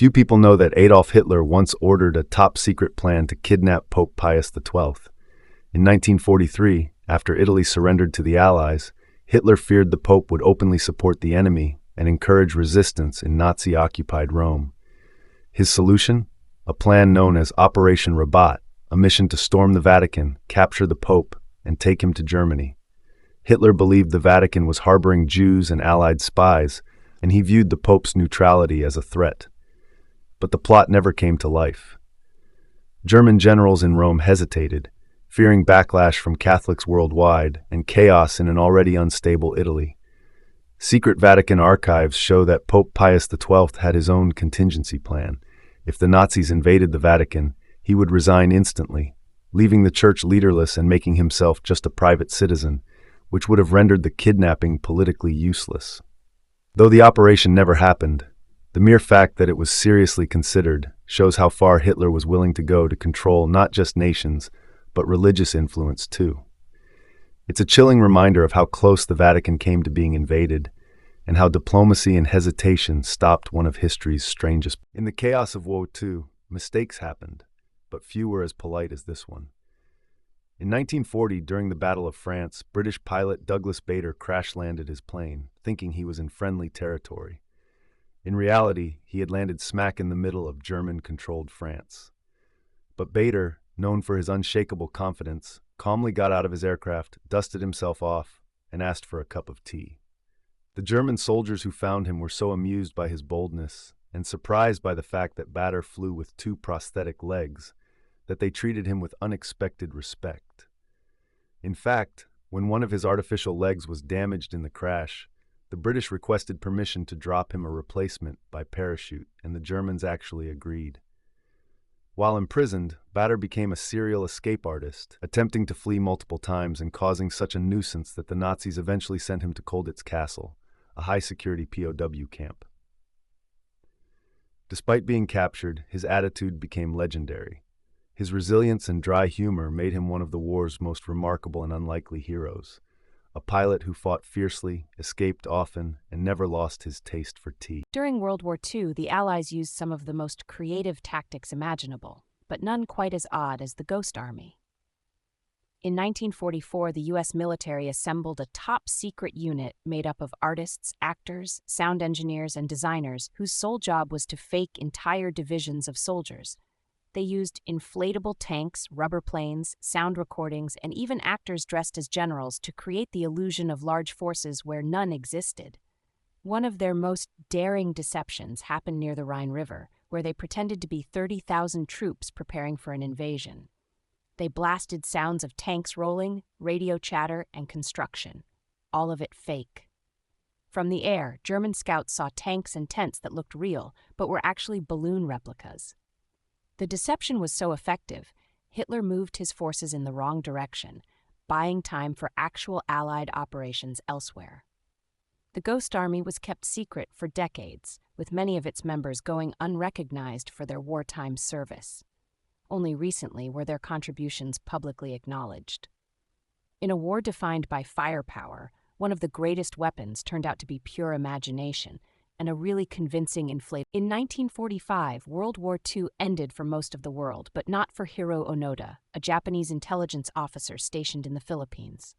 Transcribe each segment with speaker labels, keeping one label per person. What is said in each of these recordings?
Speaker 1: Few people know that Adolf Hitler once ordered a top-secret plan to kidnap Pope Pius XII. In 1943, after Italy surrendered to the Allies, Hitler feared the Pope would openly support the enemy and encourage resistance in Nazi-occupied Rome. His solution? A plan known as Operation Rabat, a mission to storm the Vatican, capture the Pope, and take him to Germany. Hitler believed the Vatican was harboring Jews and Allied spies, and he viewed the Pope's neutrality as a threat. But the plot never came to life. German generals in Rome hesitated, fearing backlash from Catholics worldwide and chaos in an already unstable Italy. Secret Vatican archives show that Pope Pius XII had his own contingency plan. If the Nazis invaded the Vatican, he would resign instantly, leaving the church leaderless and making himself just a private citizen, which would have rendered the kidnapping politically useless. Though the operation never happened, the mere fact that it was seriously considered shows how far Hitler was willing to go to control not just nations, but religious influence too. It's a chilling reminder of how close the Vatican came to being invaded, and how diplomacy and hesitation stopped one of history's strangest. In the chaos of World War II, mistakes happened, but few were as polite as this one. In 1940, during the Battle of France, British pilot Douglas Bader crash-landed his plane, thinking he was in friendly territory. In reality, he had landed smack in the middle of German-controlled France. But Bader, known for his unshakable confidence, calmly got out of his aircraft, dusted himself off, and asked for a cup of tea. The German soldiers who found him were so amused by his boldness and surprised by the fact that Bader flew with 2 prosthetic legs that they treated him with unexpected respect. In fact, when one of his artificial legs was damaged in the crash, the British requested permission to drop him a replacement by parachute, and the Germans actually agreed. While imprisoned, Bader became a serial escape artist, attempting to flee multiple times and causing such a nuisance that the Nazis eventually sent him to Colditz Castle, a high-security POW camp. Despite being captured, his attitude became legendary. His resilience and dry humor made him one of the war's most remarkable and unlikely heroes. A pilot who fought fiercely, escaped often, and never lost his taste for tea.
Speaker 2: During World War II, the Allies used some of the most creative tactics imaginable, but none quite as odd as the Ghost Army. In 1944, the U.S. military assembled a top-secret unit made up of artists, actors, sound engineers, and designers whose sole job was to fake entire divisions of soldiers. They used inflatable tanks, rubber planes, sound recordings, and even actors dressed as generals to create the illusion of large forces where none existed. One of their most daring deceptions happened near the Rhine River, where they pretended to be 30,000 troops preparing for an invasion. They blasted sounds of tanks rolling, radio chatter, and construction. All of it fake. From the air, German scouts saw tanks and tents that looked real, but were actually balloon replicas. The deception was so effective, Hitler moved his forces in the wrong direction, buying time for actual Allied operations elsewhere. The Ghost Army was kept secret for decades, with many of its members going unrecognized for their wartime service. Only recently were their contributions publicly acknowledged. In a war defined by firepower, one of the greatest weapons turned out to be pure imagination, and a really convincing inflation. In 1945, World War II ended for most of the world, but not for Hiro Onoda, a Japanese intelligence officer stationed in the Philippines.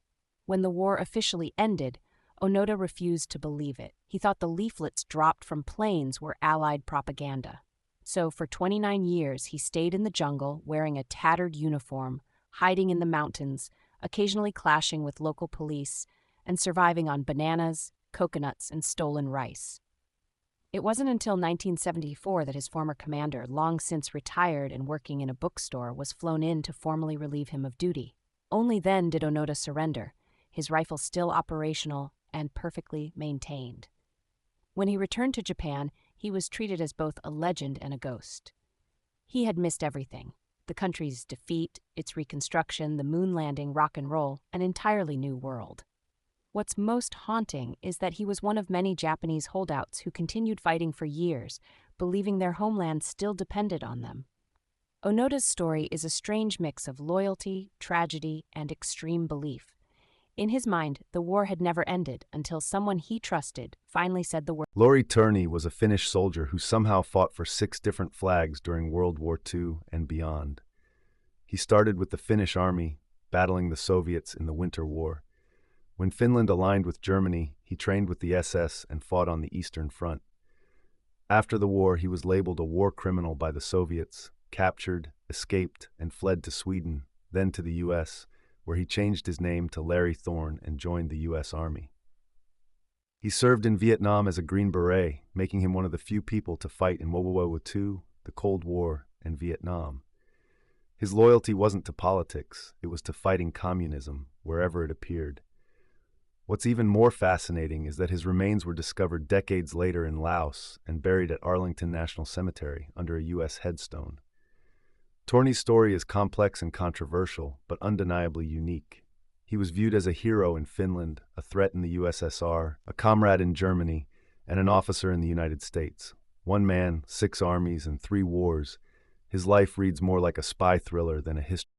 Speaker 2: When the war officially ended, Onoda refused to believe it. He thought the leaflets dropped from planes were Allied propaganda. So for 29 years, he stayed in the jungle wearing a tattered uniform, hiding in the mountains, occasionally clashing with local police, and surviving on bananas, coconuts, and stolen rice. It wasn't until 1974 that his former commander, long since retired and working in a bookstore, was flown in to formally relieve him of duty. Only then did Onoda surrender, his rifle still operational and perfectly maintained. When he returned to Japan, he was treated as both a legend and a ghost. He had missed everything: the country's defeat, its reconstruction, the moon landing, rock and roll, an entirely new world. What's most haunting is that he was one of many Japanese holdouts who continued fighting for years, believing their homeland still depended on them. Onoda's story is a strange mix of loyalty, tragedy, and extreme belief. In his mind, the war had never ended until someone he trusted finally said the word.
Speaker 1: Lauri Turney was a Finnish soldier who somehow fought for 6 different flags during World War II and beyond. He started with the Finnish army, battling the Soviets in the Winter War. When Finland aligned with Germany, he trained with the SS and fought on the Eastern Front. After the war, he was labeled a war criminal by the Soviets, captured, escaped, and fled to Sweden, then to the US, where he changed his name to Larry Thorne and joined the US Army. He served in Vietnam as a Green Beret, making him one of the few people to fight in WW2, the Cold War, and Vietnam. His loyalty wasn't to politics, it was to fighting communism, wherever it appeared. What's even more fascinating is that his remains were discovered decades later in Laos and buried at Arlington National Cemetery under a U.S. headstone. Torney's story is complex and controversial, but undeniably unique. He was viewed as a hero in Finland, a threat in the USSR, a comrade in Germany, and an officer in the United States. One man, 6 armies, and 3 wars. His life reads more like a spy thriller than a history.